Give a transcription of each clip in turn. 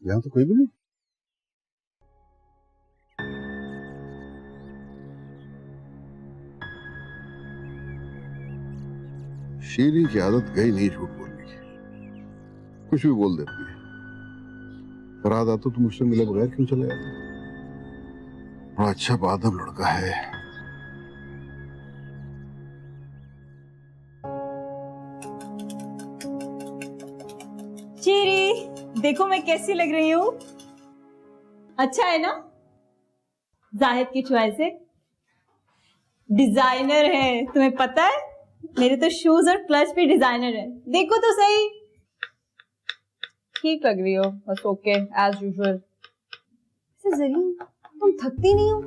यहाँ तो कोई भी नहीं। शीरी की आदत गई नहीं झूठ बोलने की, कुछ भी बोल देती है। रात आता तो मुझसे मिले बगैर क्यों चले जाते? बड़ा अच्छा बादब लड़का है। शीरी, देखो मैं कैसी लग रही हूँ। अच्छा है ना? जाहिद की चॉइस है, डिजाइनर है, तुम्हें पता है? मेरे तो शूज और क्लच भी डिजाइनर है, देखो तो सही। ठीक लग रही हो, बस ओके एज यूजुअल। ज़रीन, तुम थकती नहीं हो?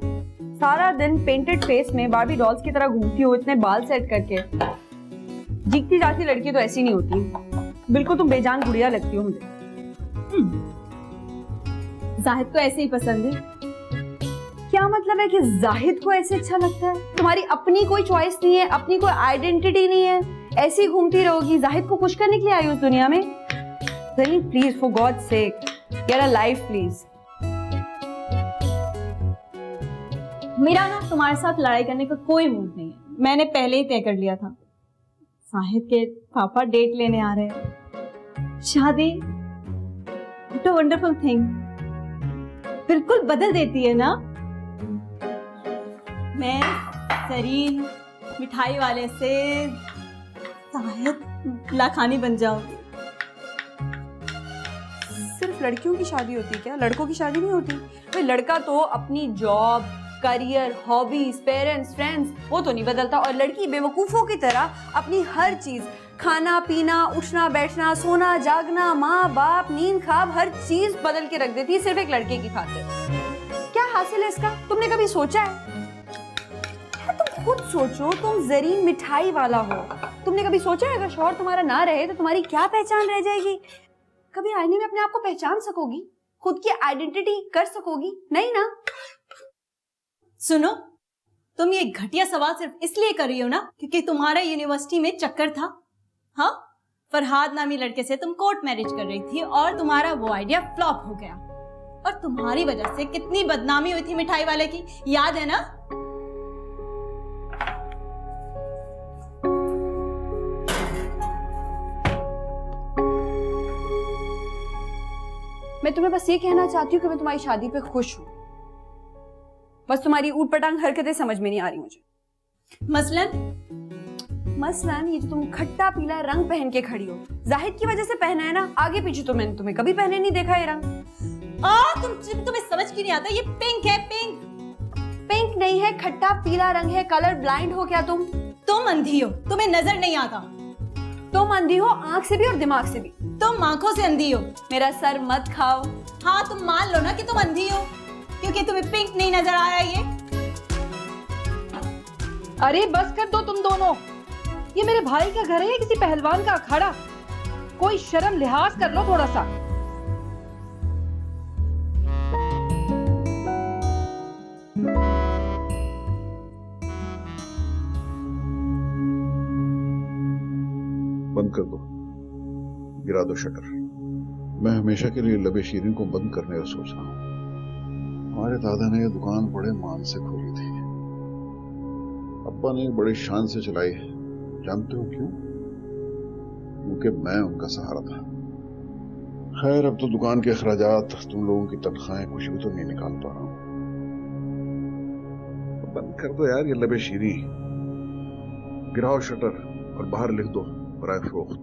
सारा दिन पेंटेड फेस में बार्बी डॉल्स की तरह घूमती हो, इतने बाल सेट करके। जीतती जाती लड़की तो ऐसी नहीं होती। बिल्कुल तुम बेजान गुड़िया लगती हो मुझे। जाहिद को ऐसे ही पसंद है। क्या मतलब है कि जाहिद को ऐसे अच्छा लगता है? तुम्हारी अपनी कोई चॉइस नहीं है, अपनी कोई आइडेंटिटी नहीं है, ऐसे ही घूमती रहोगी। जाहिद को खुश करने के लिए आई हो उस दुनिया में? Zareen please, for God sake get a life please. मेरा ना तुम्हारे साथ लड़ाई करने का कोई मूड नहीं है, मैंने पहले ही तय कर लिया था। जाहिद के पापा डेट लेने आ रहे हैं। शादी इट्स अ वंडरफुल थिंग, बिल्कुल बदल देती है ना। मैं ज़रीन मिठाई वाले से जाहिद लाखानी बन जाऊंगी। सिर्फ लड़कियों की शादी होती है क्या? लड़कों की शादी नहीं होती? भाई लड़का तो अपनी job, career, hobbies, parents, friends वो तो नहीं बदलता, और लड़की बेवकूफों की तरह अपनी हर चीज, खाना पीना, उठना बैठना, सोना जागना, माँ बाप, नींद ख्वाब, हर चीज बदल के रख देती है सिर्फ एक लड़के की खातिर। क्या हासिल है इसका? तुमने कभी सोचा है? तुम खुद सोचो, तुम ज़रीन मिठाई वाला हो, तुमने कभी सोचा है अगर शौहर तुम्हारा ना रहे तो तुम्हारी क्या पहचान रह जाएगी? कभी आईने में अपने आप को पहचान सकोगी? खुद की आइडेंटिटी कर सकोगी? नहीं ना। सुनो, तुम ये घटिया सवाल सिर्फ इसलिए कर रही हो ना क्योंकि तुम्हारा यूनिवर्सिटी में चक्कर था। हाँ, फरहाद नामी लड़के से तुम कोर्ट मैरिज कर रही थी और तुम्हारा वो आइडिया फ्लॉप हो गया, और तुम्हारी वजह से कितनी बदनामी हुई थी मिठाई वाले की, याद है ना? मैं तुम्हें बस ये कहना चाहती हूँ कि मैं तुम्हारी शादी पे खुश हूँ, बस तुम्हारी ऊट पटांग हरकतें समझ में नहीं आ रही मुझे। मसलन ये जो तुम खट्टा पीला रंग पहन के खड़ी हो, जाहिद की वजह से पहना है ना, आगे पीछे तो मैंने तुम्हें कभी पहने नहीं देखा ये रंग। तुम्हें समझ क्यों नहीं आता? ये पिंक है। पिंक नहीं है, खट्टा पीला रंग है। कलर ब्लाइंड हो क्या तुम? तुम अंधी हो, तुम्हें नजर नहीं आता। तुम अंधी हो आंख से भी और दिमाग से भी। तुम आंखों से अंधी हो। मेरा सर मत खाओ। हाँ, तुम मान लो ना कि तुम अंधी हो क्योंकि तुम्हें पिंक नहीं नजर आ रहा है ये। अरे बस कर दो तुम दोनों, ये मेरे भाई का घर है या किसी पहलवान का अखाड़ा? कोई शर्म लिहाज कर लो थोड़ा सा। बंद कर दो, गिरा दो शटर। मैं हमेशा के लिए लबे शीरीन को बंद करने का सोच रहा हूं। हमारे दादा ने यह दुकान बड़े मान से खोली थी, अब्बा ने बड़ी शान से चलाई। जानते हो क्यों? क्योंकि मैं उनका सहारा था। खैर, अब तो दुकान के अखराजात, तुम लोगों की तनख्वाहें कुछ भी तो नहीं निकाल पा रहा हूं। बंद कर दो यार ये लबे शीरी। गिराओ शटर और बाहर लिख दो बराए फरोख्त।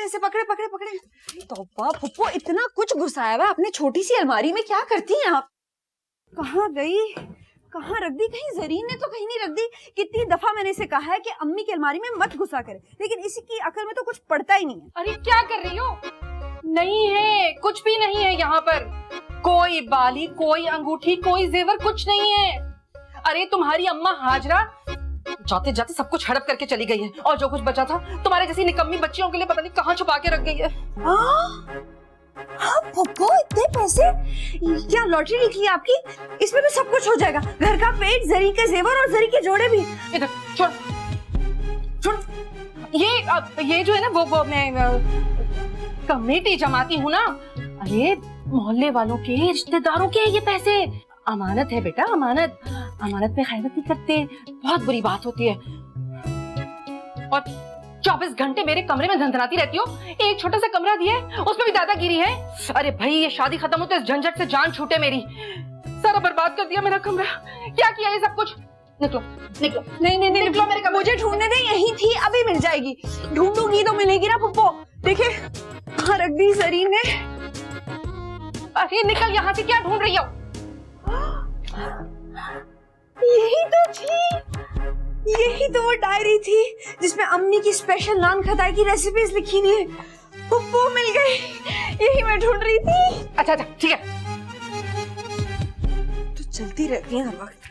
पकड़े इसे, पकड़े पकड़े पकड़े। तौबा फुप्पो, इतना कुछ घुसाया हुआ अपने छोटी सी अलमारी में, क्या करती हैं आप? कहाँ गई, कहाँ रख दी? कहीं जरीन ने तो कहीं नहीं रख दी। कितनी दफा मैंने इसे कहा है कि अम्मी की अलमारी में मत घुसा करे, लेकिन इसी की अकल में तो कुछ पड़ता ही नहीं है। अरे क्या कर रही हो? नहीं है, कुछ भी नहीं है यहाँ पर। कोई बाली, कोई अंगूठी, कोई जेवर, कुछ नहीं है। अरे तुम्हारी अम्मा हाजरा जाते जाते सब कुछ हड़प करके चली गई है, और जो कुछ बचा था तुम्हारे जैसी निकम्मी बच्चियों के लिए पता नहीं कहाँ छुपा के रख गई है। हाँ पप्पो, इतने पैसे? क्या लॉटरी निकली आपकी? इसमें तो सब कुछ हो जाएगा, घर का पेट, जरी के जेवर और जरी के जोड़े भी। इधर छोड़ छोड़। ये जो है ना वो मैं कमेटी जमाती हूँ ना। अरे मोहल्ले वालों के, रिश्तेदारों के ये पैसे अमानत है बेटा, अमानत। अमानत में खयानत नहीं करते, बहुत बुरी बात होती है। और 24 घंटे मेरे कमरे में धंधनाती रहती हो, एक छोटा सा कमरा दिया है उसमें भी दादागिरी है। अरे भाई ये शादी खत्म हो तो इस झंझट से जान छूटे मेरी। सारा बर्बाद कर दिया मेरा कमरा, क्या किया ये सब कुछ। निकलो निकलो। नहीं नहीं नहीं, निकलो मेरे कमरे। मुझे ढूंढने दे, यही थी, अभी मिल जाएगी। ढूंढूंगी तो मिलेगी ना पप्पो। देखिए कहाँ रख दी जरीन ने। अरे निकल यहाँ से, क्या ढूंढ रही हो? यही तो थी, यही तो वो डायरी थी जिसमें अम्मी की स्पेशल नान खटाई की रेसिपीज लिखी थी। पप्पो मिल गई, यही मैं ढूंढ रही थी। अच्छा अच्छा ठीक है। तो चलती रहती है हर वक्त।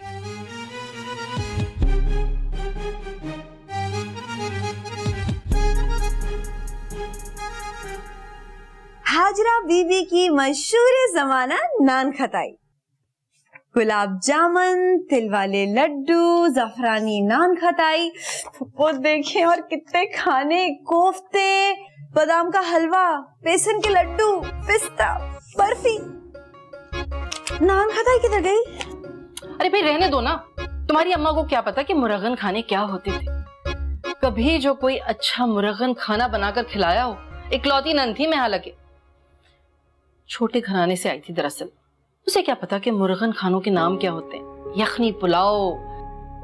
हाजरा बीबी की मशहूर जमाना नान खटाई, गुलाब जामुन, तिल वाले लड्डू, जाफरानी नान खटाई। वो देखें और कितने खाने, कोफ्ते, बादाम का हलवा, बेसन के लड्डू, पिस्ता, बर्फी। नान खटाई किधर गई? अरे भाई रहने दो ना, तुम्हारी अम्मा को क्या पता कि मुरगन खाने क्या होते थे। कभी जो कोई अच्छा मुरगन खाना बनाकर खिलाया हो। इकलौती नन थी मैं, हालांकि छोटे घराने से आई थी दरअसल। उसे क्या पता कि मुरगन खानों के नाम क्या होते हैं। यखनी पुलाव,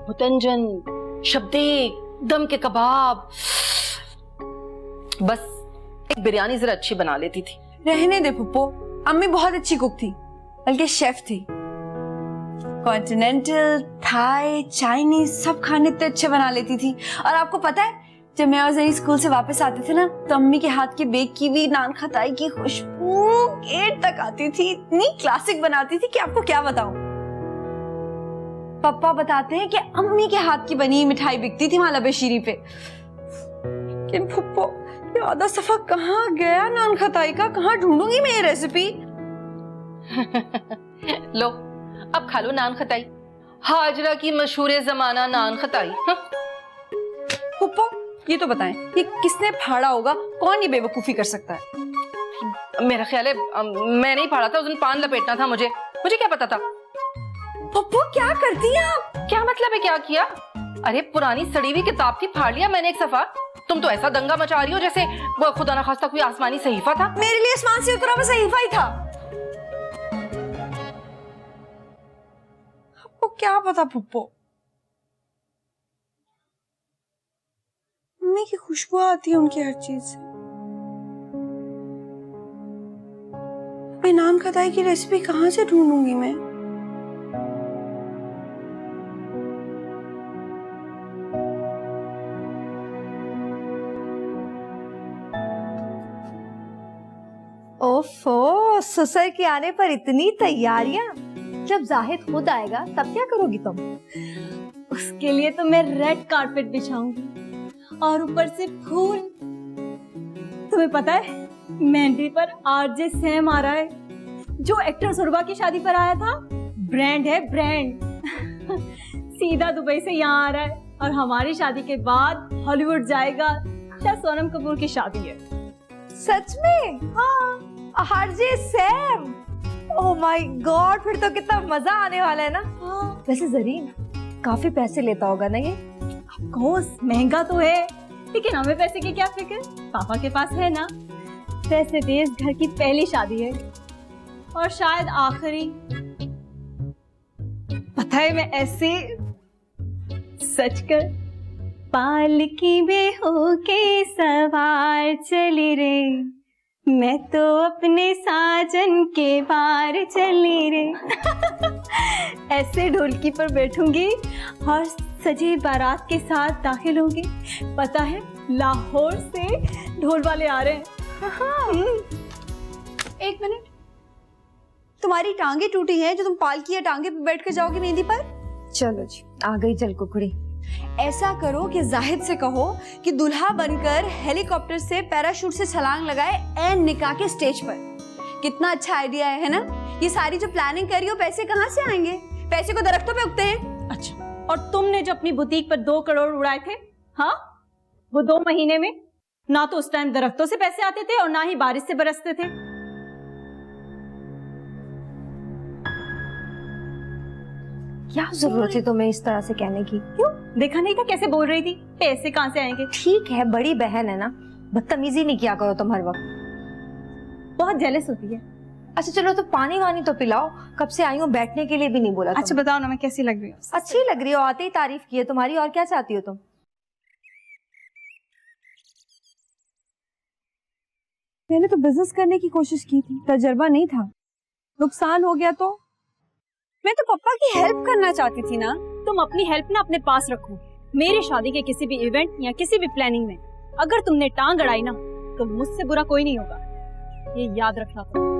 मुतंजन, शब्देक, दम के कबाब। बस एक बिरयानी जरा अच्छी बना लेती थी। रहने दे पुप्पो, अम्मी बहुत अच्छी कुक थी, बल्कि शेफ थी। कॉन्टिनेंटल, थाई, चाइनीज सब खाने इतने अच्छे बना लेती थी। और आपको पता है, जब मैं और जरी स्कूल से वापस आते थे ना, तो अम्मी के हाथ की बेक की हुई नान खटाई की खुशबू गेट तक आती थी। इतनी क्लासिक बनाती थी कि आपको क्या बताऊं। पापा बताते हैं कि अम्मी के हाथ की बनी मिठाई बिकती थी माला बेशीरी पे। लेकिन फुप्पो, ये आधा सफा कहाँ गया नान खटाई का? कहाँ ढूंढूंगी मैं ये रेसिपी? लो अब खा लो नान खटाई, हाजरा की मशहूर जमाना नान खटाई। फुप्पो ये तो बताएं, ये किसने फाड़ा होगा? कौन ये बेवकूफी कर सकता है? मेरा ख्याल है मैं नहीं फाड़ा था, उस दिन पान लपेटना था मुझे क्या पता था। पप्पू क्या करती हैं आप? क्या मतलब है क्या किया? अरे पुरानी सड़ी हुई किताब थी, फाड़ लिया मैंने एक सफा। तुम तो ऐसा दंगा मचा रही हो जैसे वो खुदा ना खास्ता कोई आसमानी सहीफा था। मेरे लिए आसमान से उतरा हुआ सहीफा ही था। आपको क्या पता पुप्पो? मम्मी की खुशबू आती है उनकी हर चीज से। मैं नान खटाई की रेसिपी कहाँ से ढूंढूंगी मैं? ओफो, ससुर के आने पर इतनी तैयारियां। जब जाहिद खुद आएगा तब क्या करोगी तुम? उसके लिए तो मैं रेड कारपेट बिछाऊंगी और ऊपर से फूल। तुम्हें पता है मेहंदी पर आरजे सैम आ रहा है, जो एक्टर सुरभा की शादी पर आया था। ब्रांड है ब्रांड। सीधा दुबई से यहाँ आ रहा है और हमारी शादी के बाद हॉलीवुड जाएगा। शायद सोनम कपूर की शादी है। सच में? हाँ, RJ Sam. Oh my God, फिर तो कितना मजा आने वाला है ना। हाँ। वैसे जरीन काफी पैसे लेता होगा ना ये? ऑफकोर्स महंगा तो है, लेकिन हमें पैसे की क्या फिक्र, पापा के पास है ना। पैसे दे, इस घर की पहली शादी है और शायद आखिरी। पता है मैं ऐसे सच कर पालकी में होके सवार चली रे, मैं तो अपने साजन के पार चली रे। ऐसे ढोलकी पर बैठूंगी और सजी बारात के साथ दाखिल होंगी। पता है लाहौर से ढोल वाले आ रहे हैं। एक मिनट, तुम्हारी टांगे टूटी हैं जो तुम पालकी या टांगे पे बैठ कर जाओगी मेहंदी पर? चलो जी, आ गई जल कुकड़ी। ऐसा करो कि जाहिद से कहो कि दूल्हा बनकर हेलीकॉप्टर से पैराशूट से छलांग लगाए एन निकाह के स्टेज पर। कितना अच्छा आइडिया है ना? ये सारी जो प्लानिंग करी हो, पैसे कहाँ से आएंगे? पैसे को दरख्तों पे उगते हैं। अच्छा, और तुमने जो अपनी बुटीक पर 2 करोड़ उड़ाए थे, हाँ, वो 2 महीने में ना तो उस टाइम दरख्तों से पैसे आते थे और ना ही बारिश से बरसते थे। क्या जरूरत थी तुम्हें इस तरह से कहने की? क्यों? देखा नहीं था कैसे बोल रही थी? पैसे कहाँ से आएंगे? ठीक है, बड़ी बहन है ना, बदतमीजी नहीं किया करो तुम हर वक्त। बहुत जेलस होती है। अच्छा चलो, तो पानी वानी तो पिलाओ, कब से आई हूँ, बैठने के लिए भी नहीं बोला। अच्छा बताओ ना, मैं कैसी लग रही हूँ? अच्छी लग रही हो, आते ही तारीफ की है तुम्हारी। और क्या चाहती हो तुम? मैंने तो बिजनेस करने की कोशिश की थी, तजर्बा नहीं था, नुकसान हो गया तो मैं तो पापा की हेल्प करना चाहती थी ना। तुम अपनी हेल्प ना अपने पास रखो। मेरी शादी के किसी भी इवेंट या किसी भी प्लानिंग में अगर तुमने टांग अड़ाई ना, तो मुझसे बुरा कोई नहीं होगा, ये याद रखना तुम।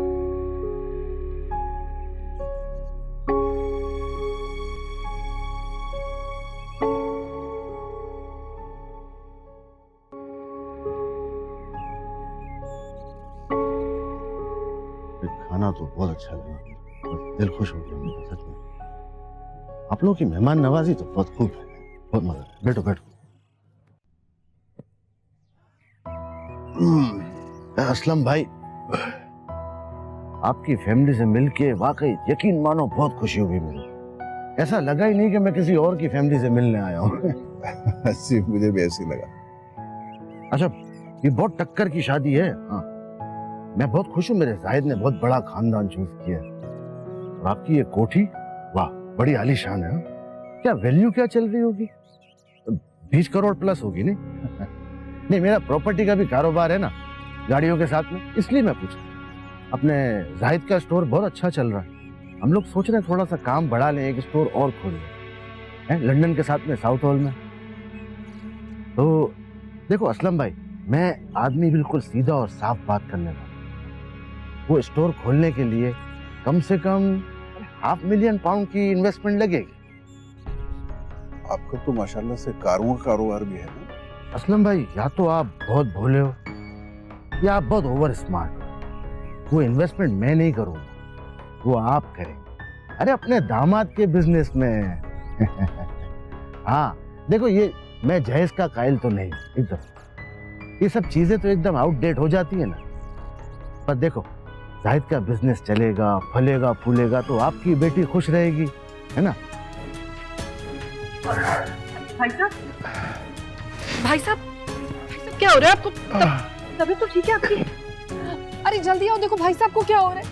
खाना तो बहुत अच्छा लगा, दिल खुश हो गया मेरा, सच में। आप लोगों की मेहमान नवाजी तो बहुत खूब है, बहुत मजा है। बैठो बैठो। असलम भाई, आपकी फैमिली से मिलके वाकई यकीन मानो बहुत खुशी हुई मुझे। ऐसा लगा ही नहीं कि मैं किसी और की फैमिली से मिलने आया हूँ। मुझे भी ऐसी लगा। अच्छा, ये बहुत टक्कर की शादी है। हाँ, मैं बहुत खुश हूँ, मेरे जाहिद ने बहुत बड़ा खानदान चूज किया है। और आपकी ये कोठी, वाह, बड़ी आलीशान है। क्या वैल्यू क्या चल रही होगी? 20 करोड़ प्लस होगी नहीं? नहीं, मेरा प्रॉपर्टी का भी कारोबार है ना, गाड़ियों के साथ में, इसलिए मैं पूछा। अपने जाहिद का स्टोर बहुत अच्छा चल रहा है। हम लोग सोच रहे हैं थोड़ा सा काम बढ़ा लें, एक स्टोर और खोल लें लंदन के साथ में, साउथ हॉल में। तो देखो असलम भाई, मैं आदमी बिल्कुल सीधा और साफ बात करने वाला। वो स्टोर खोलने के लिए कम से कम £500,000 की इन्वेस्टमेंट लगेगी। आपका तो माशाल्लाह से कारों का कारोबार भी है ना? असलम भाई, या तो आप बहुत भोले हो या आप बहुत ओवर स्मार्ट हो। वो इन्वेस्टमेंट मैं नहीं करूंगा, वो आप करेंगे। अरे अपने दामाद के बिजनेस में। हाँ देखो, ये मैं जहेज का कायल तो नहीं एकदम, ये सब चीजें तो एकदम आउटडेट हो जाती है ना। पर देखो, जाहिद का बिजनेस चलेगा, फलेगा फूलेगा तो आपकी बेटी खुश रहेगी, है ना? भाई साहब, भाई साहब, क्या हो रहा है आपको? तबीयत तो ठीक है आपकी? अरे जल्दी आओ, देखो भाई साहब को क्या हो रहा है।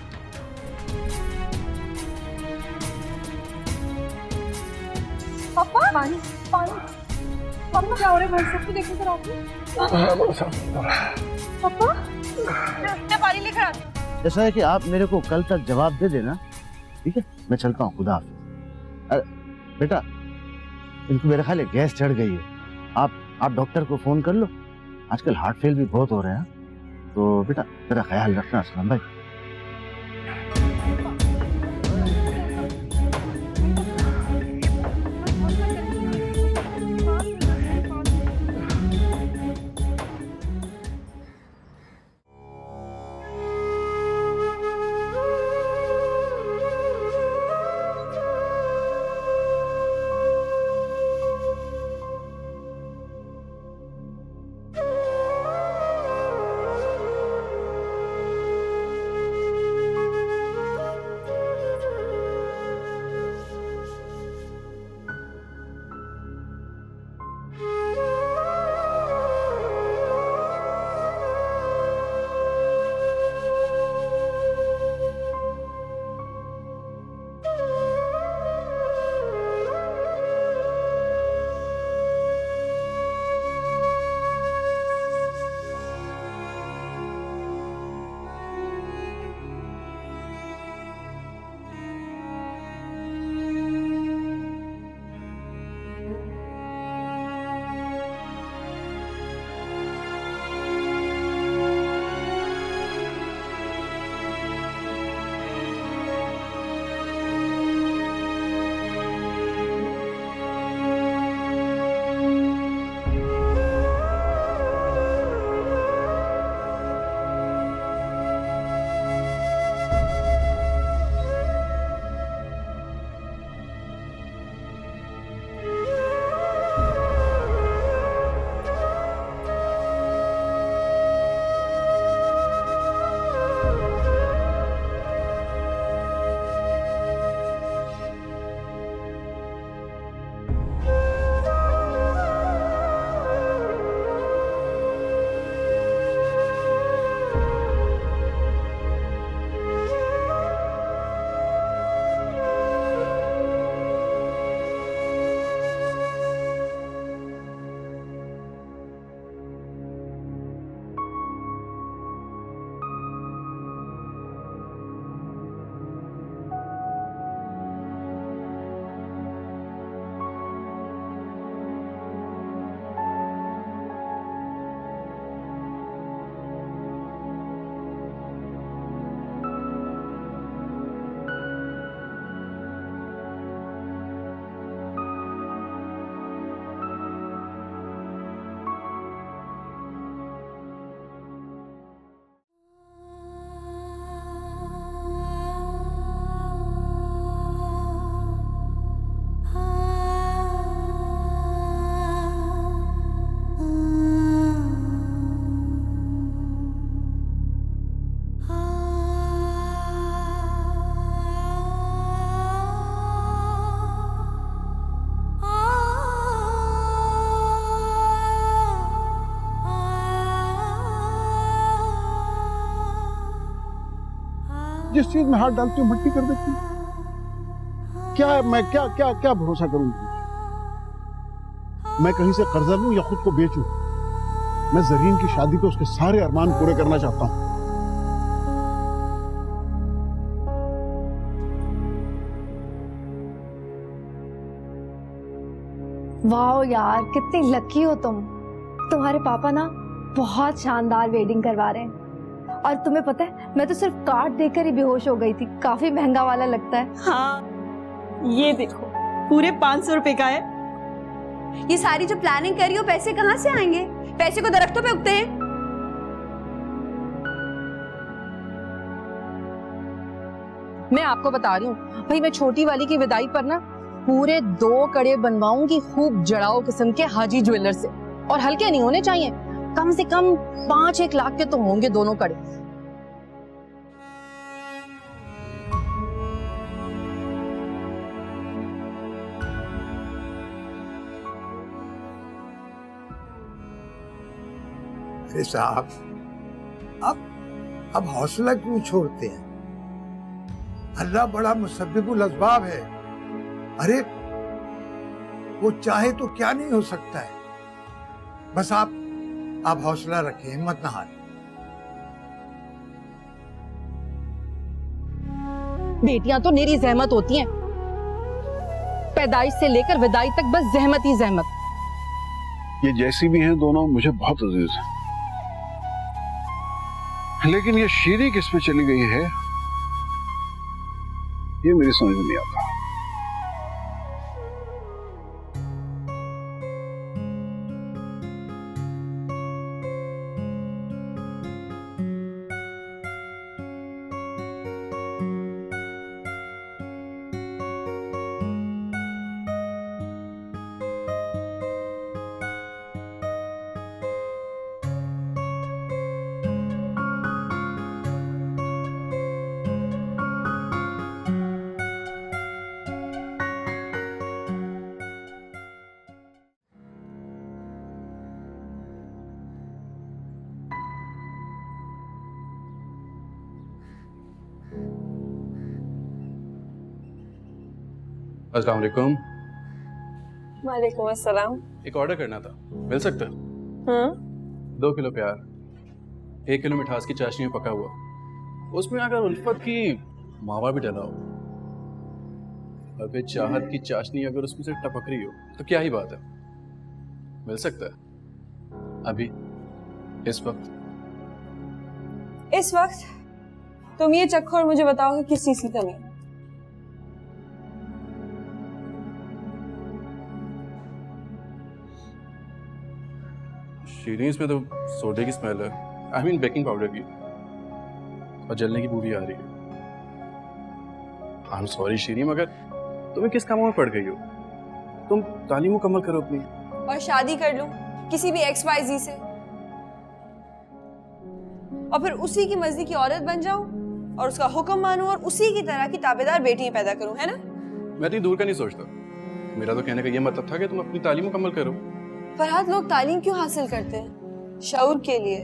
पापा, पानी पानी पापा, क्या हो रहा है भाई साहब को? देखो जरा पापा, मैं पानी लेकर आती हूँ। ऐसा है कि आप मेरे को कल तक जवाब दे देना, ठीक है? मैं चलता हूँ, खुदा हाफिज। अरे बेटा, इनको मेरा ख्याल है गैस चढ़ गई है। आप डॉक्टर को फोन कर लो, आजकल हार्ट फेल भी बहुत हो रहे हैं। तो बेटा तेरा ख्याल रखना असलम भाई। जिस चीज में हाथ डालती हूँ मट्टी कर देती हूँ। क्या मैं क्या क्या क्या भरोसा करूंगी? मैं कहीं से कर्जा लूं या खुद को बेचूं? मैं जरीन की शादी पे उसके सारे अरमान पूरे करना चाहता हूं। वाह यार, कितनी लकी हो तुम। तुम्हारे पापा ना बहुत शानदार वेडिंग करवा रहे हैं। और तुम्हें पता है, मैं तो सिर्फ कार्ड देखकर ही बेहोश हो गई थी। काफी महंगा वाला लगता है। हाँ, ये देखो पूरे 500 रुपए का है। ये सारी जो प्लानिंग कर रही हो, पैसे कहाँ से आएंगे? पैसे को दरख्तों पे उगते हैं। मैं आपको बता रही हूँ भाई, मैं छोटी वाली की विदाई पर ना पूरे 2 कड़े बनवाऊंगी खूब जड़ाऊ किस्म के हाजी ज्वेलर से, और हल्के नहीं होने चाहिए। कम से कम 5-1 लाख के तो होंगे दोनों कड़े। अरे साहब, अब हौसला क्यों छोड़ते हैं? अल्लाह बड़ा मुसब्बिबुल अस्बाब है। अरे वो चाहे तो क्या नहीं हो सकता है। बस आप हौसला रखें, हिम्मत ना हारें। बेटियां तो मेरी जहमत होती हैं, पैदाइश से लेकर विदाई तक बस जहमत ही जहमत। ये जैसी भी हैं दोनों मुझे बहुत अजीज हैं, लेकिन ये शीरी किस पे चली गई है ये मेरी समझ में नहीं आता। अस्सलाम वालेकुम। वालेकुम अस्सलाम। एक ऑर्डर करना था, मिल सकता है? 2 किलो प्यार, 1 किलो मिठास की चाशनी में पका हुआ, उसमें अगर उल्फत की मावा भी डला हो, अबे चाहत की चाशनी अगर उसमें से टपक रही हो तो क्या ही बात है, मिल सकता है अभी इस वक्त? इस वक्त तुम ये चखो और मुझे बताओ कि किस चीज की कमी है। शीरीन, इसमें तो सोडे की स्मेल है, आई मीन बेकिंग पाउडर की, और जलने की बू भी आ रही है। आई एम सॉरी शीरीन, मगर तुम्हें किस कामों में पड़ गई हो? तुम तालीम मुकम्मल करो अपनी और शादी कर लूं किसी भी XYZ से, और फिर उसी की मर्जी की औरत बन जाऊं और उसका हुक्म मानूं और उसी की तरह की ताबेदार बेटी पैदा करूं, है ना? मैं इतनी दूर का नहीं सोचता। मेरा तो कहने का ये मतलब था कि तुम अपनी तालीम मुकम्मल करो। फरहाद, लोग तालीम क्यों हासिल करते हैं? शऊर के लिए,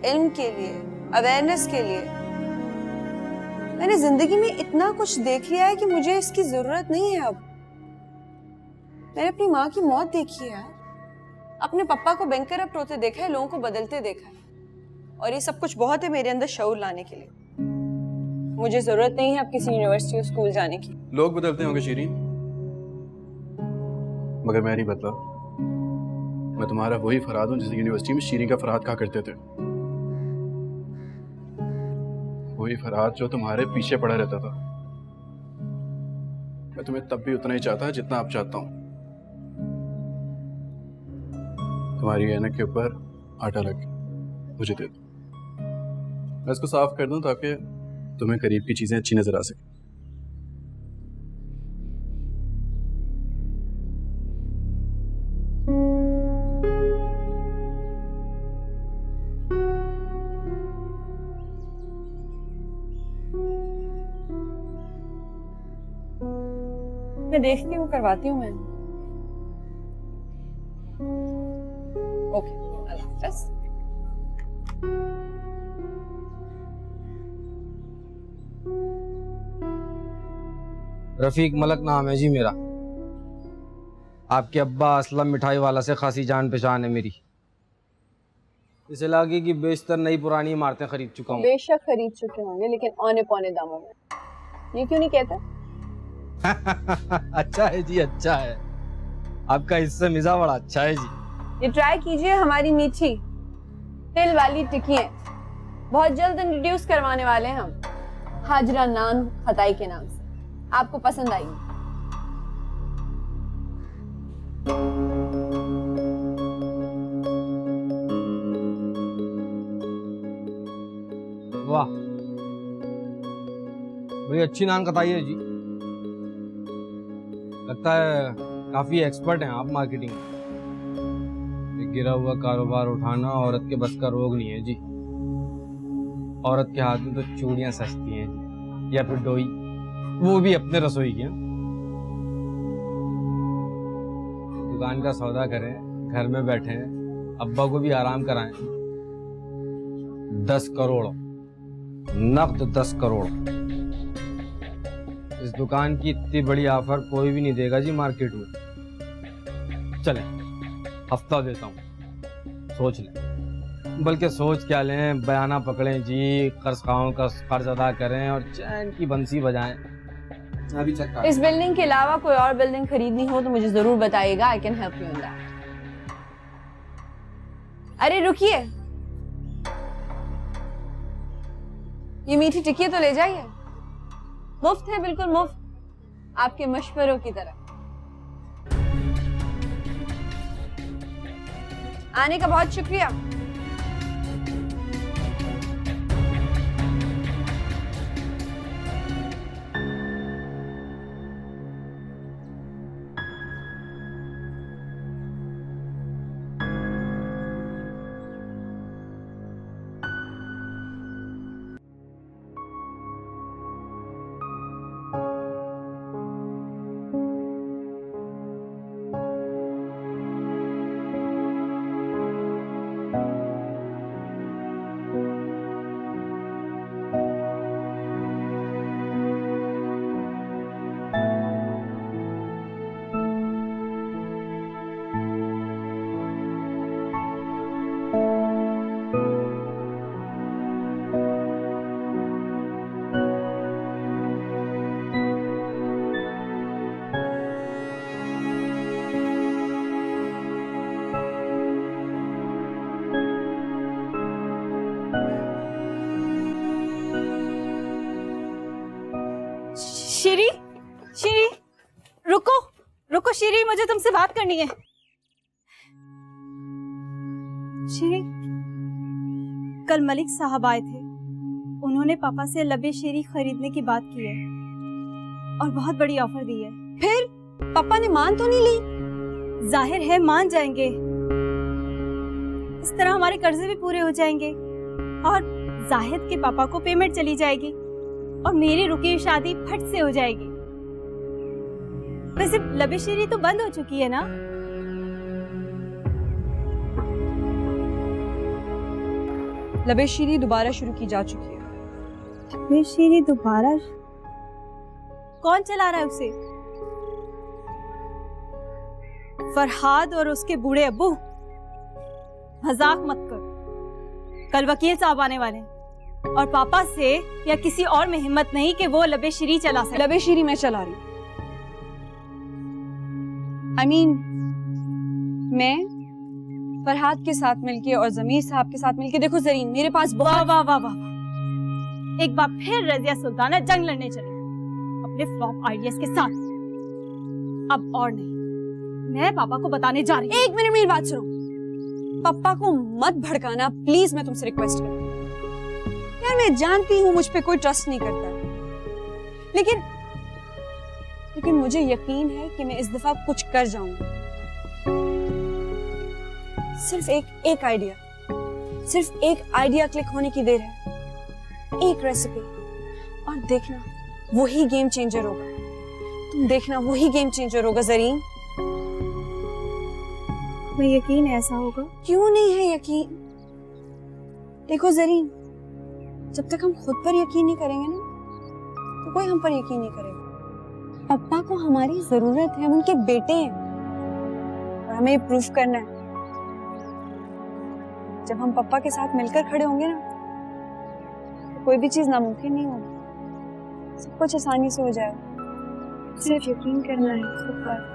इल्म के लिए, अवेयरनेस के लिए। मैंने जिंदगी में इतना कुछ देख लिया है कि मुझे इसकी जरूरत नहीं है अब। मैंने अपनी माँ की मौत देखी है यार, अपने पापा को बैंकरप्ट होते देखा है, लोगों को बदलते देखा है, और ये सब कुछ बहुत है मेरे अंदर शऊर लाने के लिए। मुझे जरूरत नहीं है अब किसी यूनिवर्सिटी और स्कूल जाने की। लोग बदलते होंगे शीरीन, मगर मैं नहीं बदला। मैं तुम्हारा वही फरहाद हूं जिस यूनिवर्सिटी में शीरीन का फरहाद कहा करते थे, वही फरहाद जो तुम्हारे पीछे पड़ा रहता था। मैं तुम्हें तब भी उतना ही चाहता जितना अब चाहता हूं। तुम्हारी ऐनक के ऊपर आटा लग मुझे दे दो, मैं इसको साफ कर दूं ताकि तुम्हें करीब की चीजें अच्छी नजर आ सके। मैं देखती हूँ, करवाती हूँ मैं। ओके, अल्लाह हाफ़िज़। रफीक मलक नाम है जी मेरा। आपके अब्बा असलम मिठाई वाला से खासी जान पहचान है मेरी। इस इलाके की बेशतर नई पुरानी इमारतें खरीद चुका हूँ। बेशक खरीद चुके होंगे, लेकिन औने पौने दामों में। ये क्यों नहीं कहते? अच्छा है जी, अच्छा है। आपका इससे मिजाज बड़ा अच्छा है जी। ये ट्राई कीजिए हमारी मीठी तिल वाली टिक्कियाँ। बहुत जल्द इंट्रोड्यूस करवाने वाले हैं हम, हाजरा नान खताई के नाम से। आपको पसंद आएगी। वाह, बड़ी अच्छी नान कताई है जी। लगता है काफी एक्सपर्ट हैं आप मार्केटिंग में। एक गिरा हुआ कारोबार उठाना औरत के बस का रोग नहीं है जी। औरत के हाथ में तो चूड़ियां सस्ती हैं जी, या फिर डोई, वो भी अपने रसोई की। दुकान का सौदा करें, घर में बैठे, अब्बा को भी आराम कराएं। 10 करोड़ नकद, 10 करोड़। इस दुकान की इतनी बड़ी ऑफर कोई भी नहीं देगा जी मार्केट में। चलें, हफ्ता देता हूँ, सोच लें। बल्कि सोच क्या लें, बयाना पकड़ें जी, कर्ज़खाओं का कर्ज अदा करें और चैन की बंसी बजाएं। अभी चक्कर। इस बिल्डिंग के अलावा कोई और बिल्डिंग खरीदनी हो तो मुझे जरूर बताइएगा। I can help you in that. अरे रुकिए, ये मीठी टिक्की तो ले जाइए। मुफ्त है, बिल्कुल मुफ्त, आपके मशवरों की तरह। आने का बहुत शुक्रिया। शिरी, शिरी, रुको, रुको शिरी, मुझे तुमसे बात करनी है। शिरी, कल मलिक साहब आए थे। उन्होंने पापा से लबे शीरी खरीदने की बात की है और बहुत बड़ी ऑफर दी है। फिर पापा ने मान तो नहीं ली? जाहिर है मान जाएंगे। इस तरह हमारे कर्जे भी पूरे हो जाएंगे और जाहिद के पापा को पेमेंट चली जाएगी और मेरी रुकी हुई शादी फट से हो जाएगी। वैसे लबेशीरी तो बंद हो चुकी है ना? लबेशीरी दोबारा शुरू की जा चुकी है। लबेशीरी दोबारा? कौन चला रहा है उसे? फरहाद और उसके बूढ़े अब्बू? मजाक मत कर, कल वकील साहब आने वाले हैं और पापा से या किसी और में हिम्मत नहीं कि वो लबेशीरी चला सके। लबेशीरी मैं चला रही हूँ। I mean, मैं फरहाद के साथ मिलके और जमीर साहब के साथ मिलके, देखो जरीन, मेरे पास वाह वाह वाह वाह, एक बार फिर रजिया सुल्ताना जंग लड़ने चली अपने फ्लॉप आइडियाज के साथ। अब और नहीं, मैं पापा को बताने जा रही हूँ। एक मिनट मेरी बात सुनो, पापा को मत भड़काना प्लीज, मैं तुमसे रिक्वेस्ट कर रही हूँ। यार मैं जानती हूँ मुझ पे कोई ट्रस्ट नहीं करता है, लेकिन मुझे यकीन है कि मैं इस दफा कुछ कर जाऊंगी। सिर्फ एक आइडिया क्लिक होने की देर है, एक रेसिपी, और देखना वही गेम चेंजर होगा। तुम देखना वही गेम चेंजर होगा जरीन। मैं यकीन ऐसा होगा। क्यों नहीं है यकीन? देखो जरीन, जब तक हम खुद पर यकीन नहीं करेंगे ना, तो कोई हम पर यकीन नहीं करेगा। पप्पा को हमारी जरूरत है, हम उनके बेटे हैं और हमें प्रूफ करना है। जब हम पप्पा के साथ मिलकर खड़े होंगे ना, तो कोई भी चीज नामुमकिन नहीं होगी, सब कुछ आसानी से हो जाएगा। सिर्फ यकीन करना है खुद पर।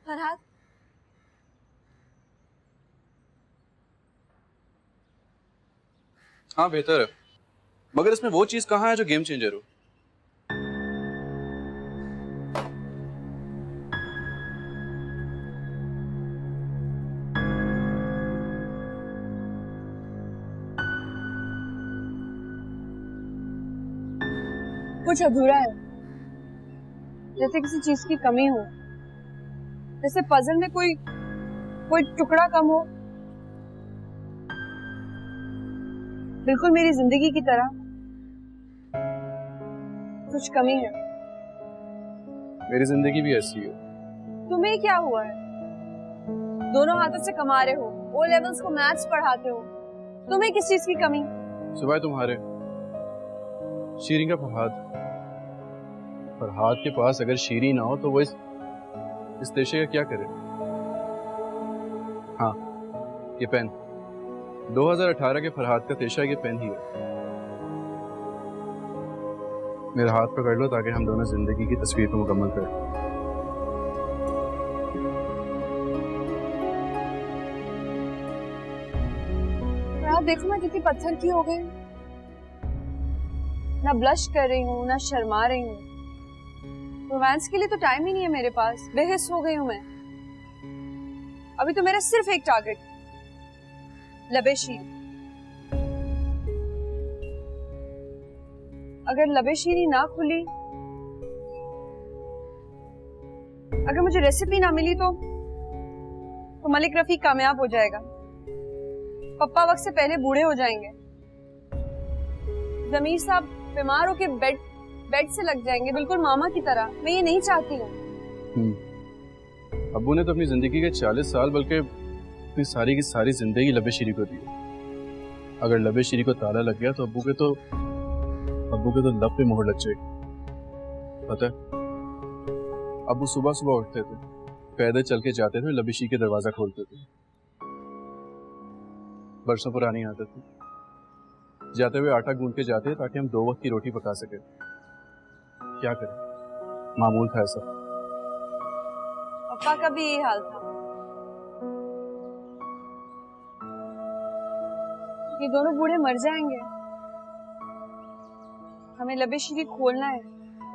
फरहाद, हाँ बेहतर है, मगर इसमें वो चीज कहाँ है जो गेम चेंजर हो? कुछ अधूरा है, जैसे किसी चीज की कमी हो, जैसे पजल में कोई टुकड़ा कम हो। बिल्कुल मेरी जिंदगी की तरह कुछ कमी है। मेरी जिंदगी भी ऐसी है। तुम्हें क्या हुआ है? दोनों हाथों से कमा रहे हो, ओ लेवल्स को मैथ्स पढ़ाते हो, तुम्हें किस चीज की कमी? सिवाय तुम्हारे शीरीन का फरहाद। फरहाद के पास अगर शीरी ना हो तो वो इस देशे का क्या करे? हाँ, ये पेन 2018 के फरहाद का तेशा, ये पेन ही है। मेरा हाथ पकड़ लो ताकि हम दोनों जिंदगी की तस्वीर को मुकम्मल करें। फरहाद देखो मैं कितनी पत्थर की हो गई, ना ब्लश कर रही हूँ ना शर्मा रही हूँ। रोमांस के लिए तो टाइम ही नहीं है मेरे पास, बेहिस हो गई हूँ मैं। अभी तो मेरा सिर्फ एक टारगेट, लबे शीरी। अगर लबे शीरी ना खुली, अगर मुझे रेसिपी ना मिली तो मलिक रफीक कामयाब हो जाएगा, पप्पा वक्त से पहले बूढ़े हो जाएंगे, जमीर साहब बीमार होके बेड से लग जाएंगे, बिल्कुल मामा की तरह। मैं ये नहीं चाहती हूँ। अब्बू ने तो अपनी जिंदगी के 40 साल बल्कि अपनी सारी की सारी जिंदगी लबे शीरी को दी। अगर लबे शीरी को ताला लग गया तो अब्बू के तो लब पे मोहर लग जाएगी। पता है, अब्बू सुबह सुबह उठते थे, पैदल चल के जाते थे, लबे शीरी के दरवाजा खोलते थे। बरसों पुरानी आदत थी, जाते हुए आटा गूंद के जाते ताकि हम 2 वक्त की रोटी पका सके। क्या करें, मामूल था ऐसा। पप्पा का भी यही हाल था। ये दोनों बूढ़े मर जाएंगे, हमें लबे शीरी खोलना है,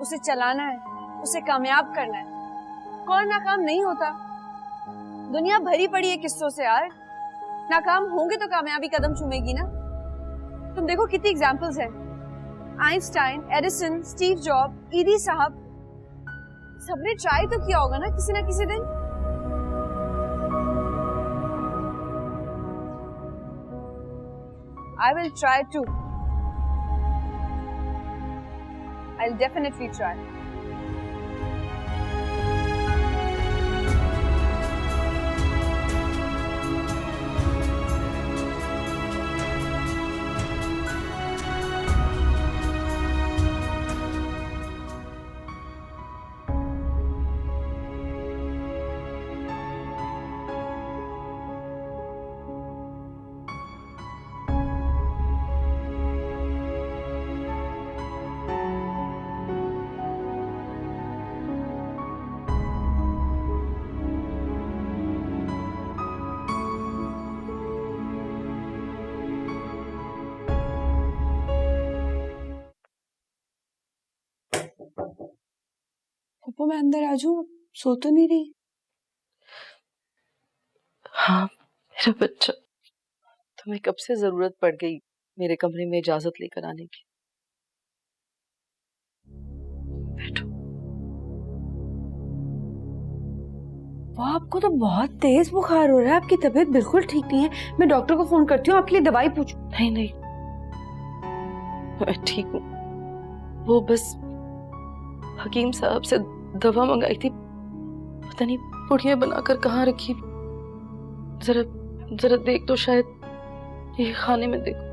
उसे चलाना है, उसे कामयाब करना है। कौन नाकाम नहीं होता? दुनिया भरी पड़ी है किस्सों से यार। नाकाम होंगे तो कामयाबी कदम चूमेगी ना। तुम देखो कितनी एग्जाम्पल्स हैं, आइंस्टाइन, एडिसन, स्टीव जॉब, ईदी साहब, सबने ट्राई तो किया होगा ना किसी दिन। I will try too. I'll definitely try. पप्पा मैं अंदर आ जाऊं? सो तो नहीं रही? हाँ मेरा बच्चा, तुम्हें कब से जरूरत पड़ गई मेरे कमरे में इजाजत लेकर आने की? पप्पा आपको तो बहुत तेज बुखार हो रहा है, आपकी तबीयत बिल्कुल ठीक नहीं है। मैं डॉक्टर को फोन करती हूँ, आपके लिए दवाई पूछूं। नहीं नहीं, मैं ठीक हूँ। वो बस हकीम साहब से दवा मंगाई थी, पता नहीं पुड़िया बनाकर कहाँ रखी। जरा जरा देख तो, शायद ये खाने में देखो।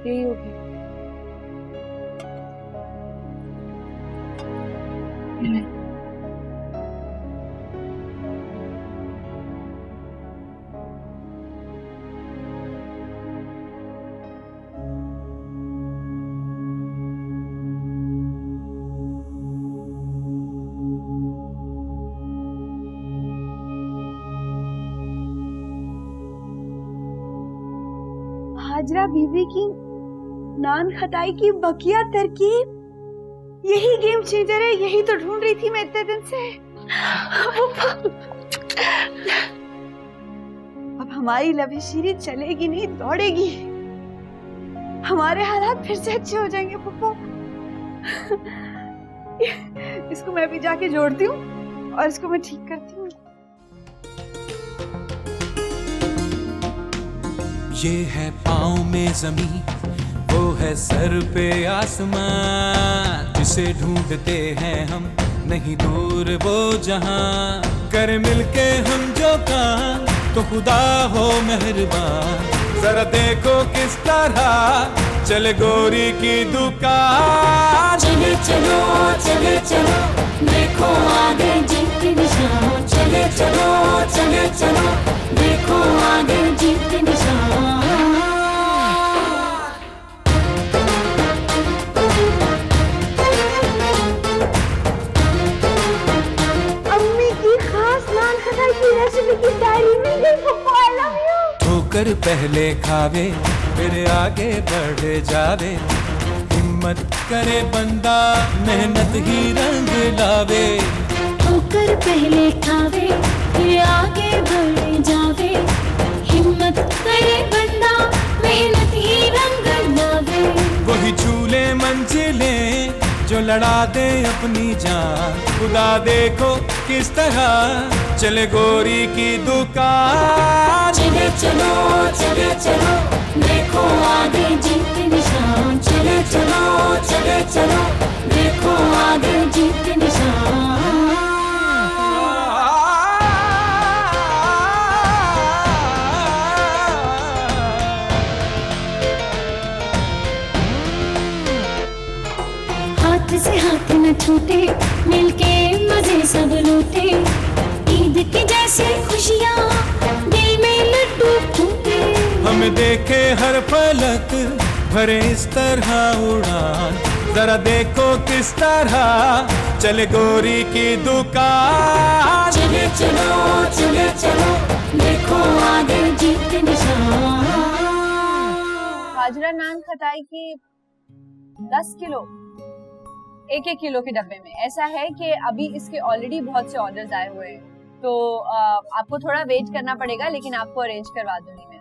यही होगी। हाजरा बीबी की नान खटाई की बकिया तरकीब, यही गेम चेंजर है, यही तो ढूंढ रही थी मैं इतने दिन से। अब हमारी लबेशीरी चलेगी नहीं, दौड़ेगी। हमारे हालात फिर से अच्छे हो जाएंगे पप्पा। इसको मैं भी जाके जोड़ती हूँ और इसको मैं ठीक करती हूँ। ये है पाँव में जमीन, वो है सर पे आसमान, जिसे ढूंढते हैं हम नहीं दूर वो जहां। कर मिलके हम जो काम तो खुदा हो मेहरबान, जरा देखो किस तरह चले गोरी की दुकान। चले चलो चले चलो, देखो आगे जीत के निशान। चले चलो चले चलो, देखो आगे जीत के निशान। अम्मी की खास नान खटाई की रेसिपी की डायरी मिल गई पप्पा, आई लव यू। ठोकर पहले खावे फिर आगे बढ़ जावे, हिम्मत करे बंदा मेहनत ही रंग लावे। ठोकर पहले खावे फिर आगे बढ़ जावे, हिम्मत करे बंदा मेहनत ही रंग लावे। वही झूले मंजिले जो लड़ा दे अपनी जान, खुदा देखो किस तरह चले गोरी की दुकान। चले चलो चले चलो, देखो आगे जीत के निशान। चले चलो चले चलो, देखो आगे जीत के निशान। हाथ से हाथ न छूटे, मिलके मजे सब लूटे। ईद की जैसे खुशियाँ दिल में लड्डू फूटे। हमें देखे हर फलक भरे इस तरह उड़ान, जरा देखो किस तरह चले गोरी की दुकान। चले चलो चले चलो, देखो आगे जीत के निशान। हाजरा नान खटाई की 10 किलो 1-1 किलो के डब्बे में। ऐसा है कि अभी इसके ऑलरेडी बहुत से ऑर्डर्स आए हुए हैं, तो आपको थोड़ा वेट करना पड़ेगा, लेकिन आपको अरेंज करवा दूंगी मैं।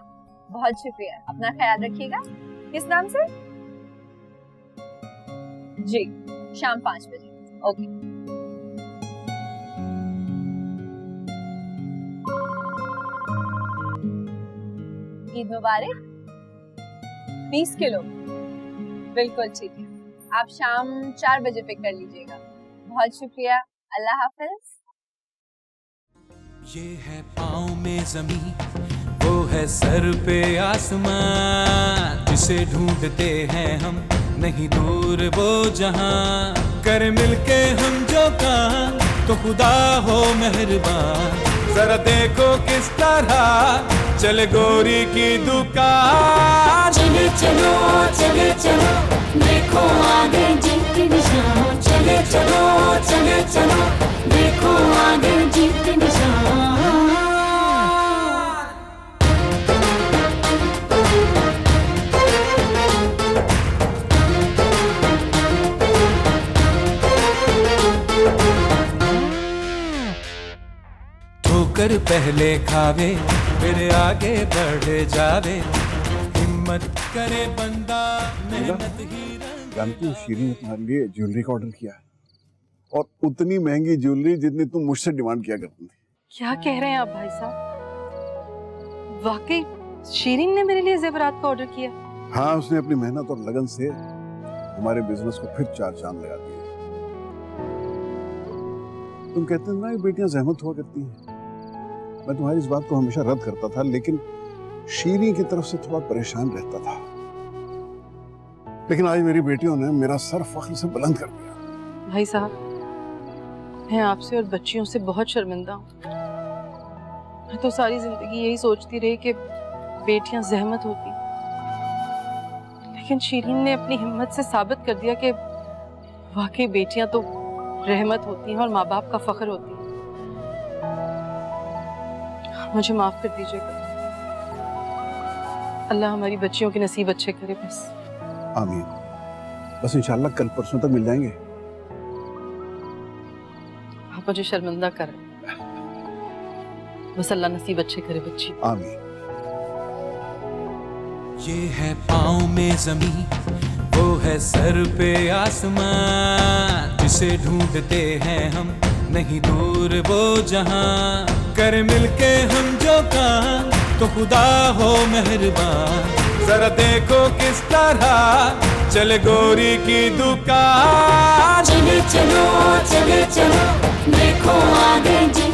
बहुत शुक्रिया, अपना ख्याल रखिएगा। किस नाम से? जी, शाम 5 बजे। ओके। ईद मुबारक। 20 किलो, बिल्कुल ठीक है। आप शाम 4 बजे पिक कर लीजिएगा। बहुत शुक्रिया, अल्लाह हाफिज। ये है पाँव में जमीन, वो है सर पे आसमान, जिसे ढूंढते हैं हम नहीं दूर वो जहां। कर मिलके हम जो काम तो खुदा हो मेहरबान, जरा देखो किस तरह चले गोरी की दुकान। चले चलो चले चलो, देखो आगे जीत के निशान। चले चलो चले चलो, देखो आगे जीत के निशान। ठोकर पहले खावे फिर आगे बढ़ जावे, हिम्मत करे बंदा मेहनत ही रंग जानती हो शीरी ने तुम्हारे लिए ज्वेलरी का ऑर्डर किया है, और उतनी महंगी ज्वेलरी जितनी तुम मुझसे डिमांड किया करती थी। क्या कह रहे हैं आप भाई साहब? वाकई शीरीन ने मेरे लिए जेवरात का ऑर्डर किया? हाँ, उसने अपनी मेहनत और लगन से हमारे बिजनेस को फिर 4 चांद लगा दिए। तुम कहते हैं ना, ये बेटियां जहमत हुआ करती हैं। मैं तुम्हारी इस बात को हमेशा रद्द करता था, लेकिन शीरी की तरफ से थोड़ा परेशान रहता था। लेकिन आज मेरी बेटियों ने मेरा सर फख्र से बुलंद कर दिया। भाई साहब, मैं आपसे और बच्चियों से बहुत शर्मिंदा हूँ। मैं तो सारी जिंदगी यही सोचती रही कि बेटियां जहमत होती, लेकिन शीरीन ने अपनी हिम्मत से साबित कर दिया कि वाकई बेटियां तो रहमत होती हैं और माँ बाप का फख्र होती हैं। मुझे माफ कर दीजिएगा। अल्लाह हमारी बच्चियों के नसीब अच्छे करे बस। आमीन। बस इंशाल्लाह कल परसों तक मिल जाएंगे। आप मुझे शर्मिंदा कर रहे हैं। बस अल्लाह नसीब अच्छे करे बच्ची। आमीन। ये है पाँव में जमीन, वो है सर पे आसमान, जिसे ढूंढते हैं हम नहीं दूर वो जहां। कर मिलके हम जो काम तो खुदा हो मेहरबान, जरा देखो किस तरह चले गोरी की दुकान। चले चलो चले चलो, देखो आगे जी